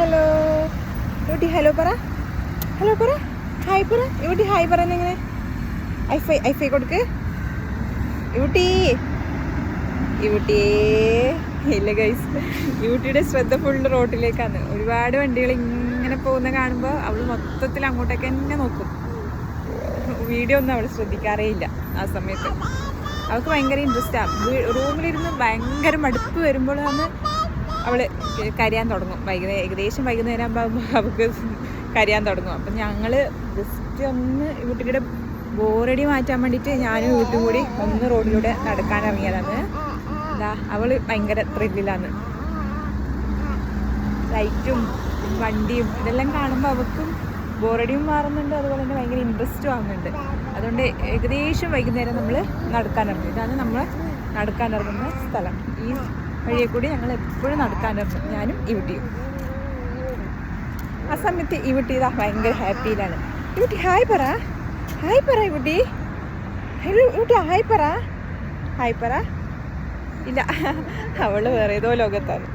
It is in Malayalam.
ഹലോ യൂട്ടി, ഹലോ പറ, ഹലോ പറ, ഹായ് പറ യൂട്ടി, ഹായ് പറയുന്ന എങ്ങനെ? ഐഫൈ കൊടുക്ക് യൂട്ടി. യൂട്ടിയേ ഇല്ല ഗൈസ്, യൂട്ടിയുടെ ശ്രദ്ധ ഫുള്ള് റോട്ടിലേക്കാണ്. ഒരുപാട് വണ്ടികൾ ഇങ്ങനെ പോകുന്ന കാണുമ്പോൾ അവൾ മൊത്തത്തിൽ അങ്ങോട്ടേക്ക് തന്നെ നോക്കും. വീഡിയോ ഒന്നും അവൾ ശ്രദ്ധിക്കാറേ ഇല്ല. ആ സമയത്ത് അവൾക്ക് ഭയങ്കര ഇൻട്രസ്റ്റാണ്. റൂമിലിരുന്ന് ഭയങ്കര മടുപ്പ് വരുമ്പോഴാണ് അവൾ കരയാൻ തുടങ്ങും. ഏകദേശം വൈകുന്നേരം ആകുമ്പോൾ അവൾക്ക് കരയാൻ തുടങ്ങും. അപ്പം ഞങ്ങൾ ജസ്റ്റ് ഒന്ന് യൂട്ടിയുടെ ബോറടി മാറ്റാൻ വേണ്ടിയിട്ട് ഞാനും യൂട്ടും കൂടി ഒന്ന് റോഡിലൂടെ നടക്കാൻ ഇറങ്ങിയതാണ്. എന്താ അവൾ ഭയങ്കര ത്രില്ലിലാണ്. ലൈറ്റും വണ്ടിയും ഇതെല്ലാം കാണുമ്പോൾ അവൾക്കും ബോറടിയും മാറുന്നുണ്ട്, അതുപോലെ തന്നെ ഭയങ്കര ഇൻട്രസ്റ്റും ആകുന്നുണ്ട്. അതുകൊണ്ട് ഏകദേശം വൈകുന്നേരം നമ്മൾ നടക്കാനിറങ്ങും. ഇതാണ് നമ്മൾ നടക്കാനിറങ്ങുന്ന സ്ഥലം. ഈ വഴിയെ കൂടി ഞങ്ങൾ എപ്പോഴും നടക്കാനിറങ്ങും, ഞാനും യൂട്ടിയും. ആ സമയത്ത് യൂട്ടി ഇതാ ഭയങ്കര ഹാപ്പിയിലാണ്. യൂട്ടി ഹായ് പറ, ഹായ് പറ യൂട്ടി, ഹലോ യൂട്ടി ഹായ് പറ, ഹായ് പറ. ഇല്ല, അവൾ വേറെ ഏതോ ലോകത്താണ്.